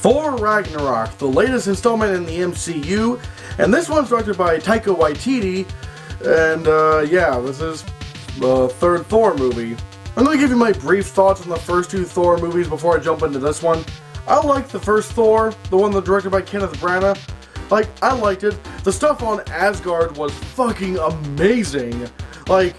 Thor Ragnarok, the latest installment in the MCU, and this one's directed by Taika Waititi, and yeah, this is the third Thor movie. I'm going to give you my brief thoughts on the first two Thor movies before I jump into this one. I liked the first Thor, the one directed by Kenneth Branagh. Like, I liked it. The stuff on Asgard was fucking amazing. Like,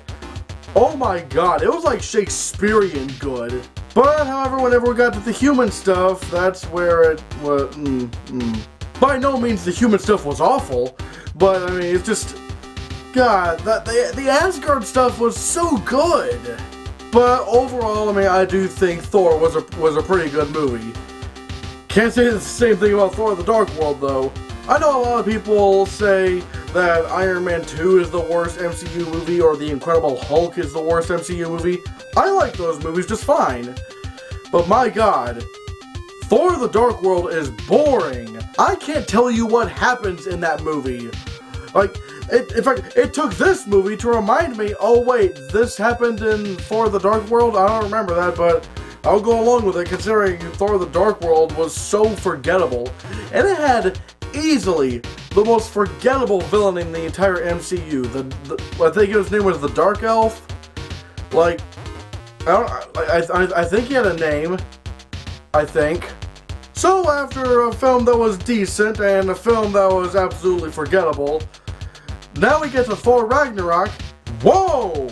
oh my god, it was like Shakespearean good. But, however, whenever we got to the human stuff, that's where it was, By no means the human stuff was awful, but, I mean, it's just, god, the Asgard stuff was so good. But, overall, I mean, I do think Thor was a pretty good movie. Can't say the same thing about Thor the Dark World, though. I know a lot of people say that Iron Man 2 is the worst MCU movie, or The Incredible Hulk is the worst MCU movie. I like those movies just fine. But my god, Thor the Dark World is boring. I can't tell you what happens in that movie. Like, in fact, it took this movie to remind me, oh wait, this happened in Thor the Dark World? I don't remember that, but I'll go along with it considering Thor the Dark World was so forgettable. And it had easily the most forgettable villain in the entire MCU. I think his name was the Dark Elf. Like, I think he had a name. I think. So after a film that was decent and a film that was absolutely forgettable, now we get to Thor Ragnarok. Whoa!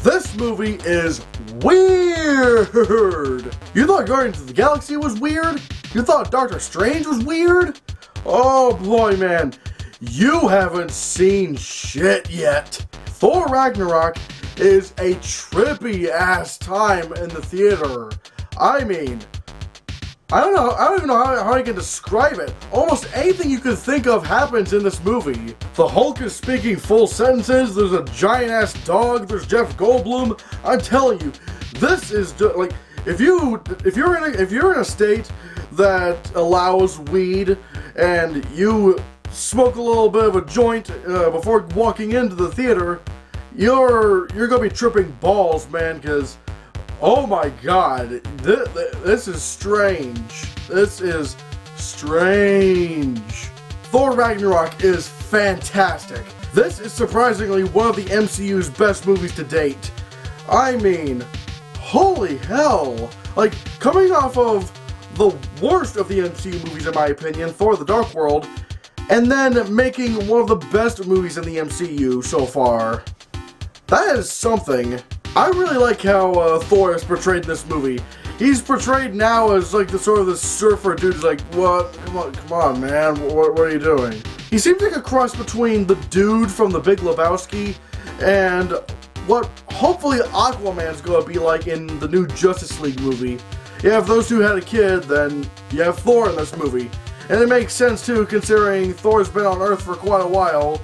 This movie is weird! You thought Guardians of the Galaxy was weird? You thought Doctor Strange was weird? Oh boy, man, you haven't seen shit yet. Thor Ragnarok is a trippy ass time in the theater. I mean, I don't even know how I can describe it. Almost anything you could think of happens in this movie. The Hulk is speaking full sentences, there's a giant ass dog, there's Jeff Goldblum. I'm telling you, this is just, like, if you're in a state that allows weed and you smoke a little bit of a joint before walking into the theater, you're gonna be tripping balls, man, because oh my god, this is strange. This is strange. Thor Ragnarok is fantastic. This is surprisingly one of the MCU's best movies to date. I mean, holy hell. Like, coming off of the worst of the MCU movies in my opinion, Thor the Dark World, and then making one of the best movies in the MCU so far. That is something. I really like how Thor is portrayed in this movie. He's portrayed now as like the sort of the surfer dude who's like, what? Come on, man, what are you doing? He seems like a cross between the dude from The Big Lebowski and what hopefully Aquaman's gonna be like in the new Justice League movie. Yeah, if those two had a kid, then you have Thor in this movie. And it makes sense too, considering Thor's been on Earth for quite a while,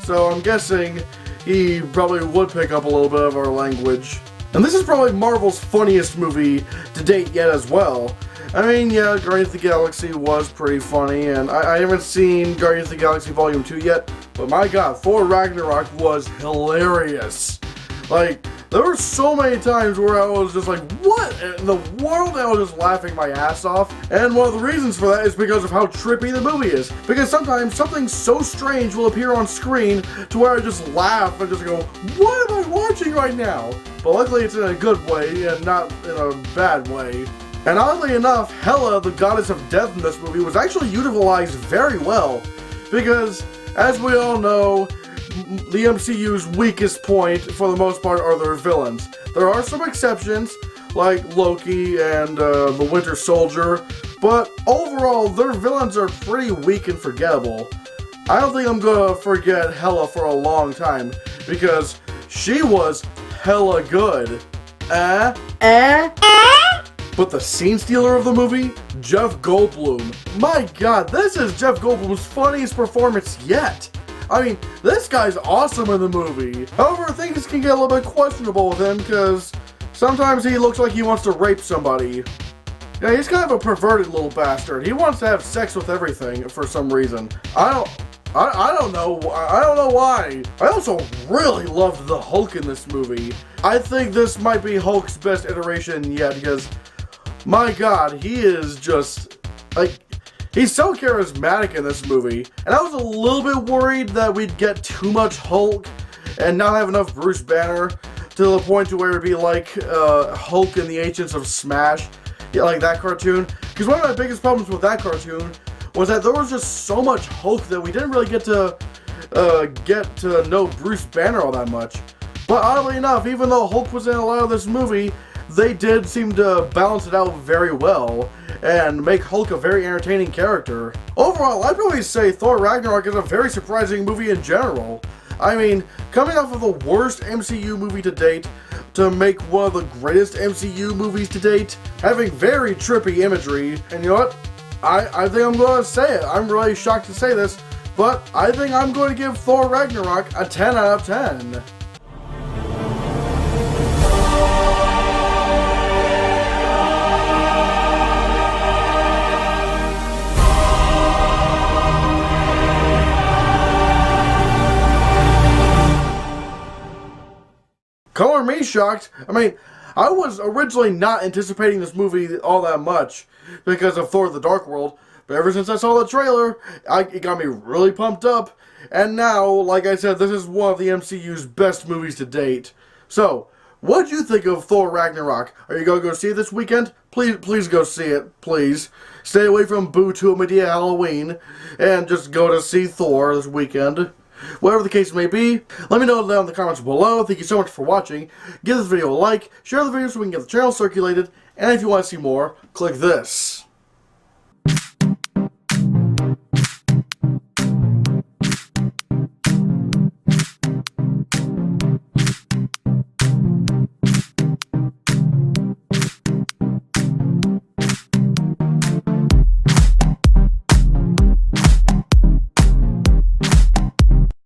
so I'm guessing he probably would pick up a little bit of our language. And this is probably Marvel's funniest movie to date yet as well. I mean, yeah, Guardians of the Galaxy was pretty funny, and I haven't seen Guardians of the Galaxy Volume 2 yet, but my god, Thor Ragnarok was hilarious. Like, there were so many times where I was just like, what in the world? And I was just laughing my ass off. And one of the reasons for that is because of how trippy the movie is. Because sometimes something so strange will appear on screen to where I just laugh and just go, what am I watching right now? But luckily it's in a good way and not in a bad way. And oddly enough, Hela, the goddess of death in this movie, was actually utilized very well. Because, as we all know, the MCU's weakest point, for the most part, are their villains. There are some exceptions, like Loki and the Winter Soldier, but overall, their villains are pretty weak and forgettable. I don't think I'm gonna forget Hela for a long time, because she was hella good. But the scene stealer of the movie? Jeff Goldblum. My god, this is Jeff Goldblum's funniest performance yet. I mean, this guy's awesome in the movie. However, things can get a little bit questionable with him because sometimes he looks like he wants to rape somebody. Yeah, he's kind of a perverted little bastard. He wants to have sex with everything for some reason. I don't know why. I also really loved the Hulk in this movie. I think this might be Hulk's best iteration yet because, my god, he is just, like, He's so charismatic in this movie, and I was a little bit worried that we'd get too much Hulk and not have enough Bruce Banner to the point to where it'd be like Hulk in the Agents of Smash, yeah, like that cartoon. Because one of my biggest problems with that cartoon was that there was just so much Hulk that we didn't really get to know Bruce Banner all that much. But oddly enough, even though Hulk was in a lot of this movie, they did seem to balance it out very well and make Hulk a very entertaining character. Overall, I'd probably say Thor Ragnarok is a very surprising movie in general. I mean, coming off of the worst MCU movie to date to make one of the greatest MCU movies to date, having very trippy imagery, and you know what? I think I'm going to say it. I'm really shocked to say this, but I think I'm going to give Thor Ragnarok a 10 out of 10. Color me shocked. I mean, I was originally not anticipating this movie all that much because of Thor: The Dark World, but ever since I saw the trailer, it got me really pumped up, and now, like I said, this is one of the MCU's best movies to date. So, what'd you think of Thor Ragnarok? Are you gonna go see it this weekend? Please go see it, please. Stay away from Boo to a Medea Halloween, and just go to see Thor this weekend. Whatever the case may be, let me know down in the comments below. Thank you so much for watching. Give this video a like, share the video so we can get the channel circulated, and if you want to see more, click this.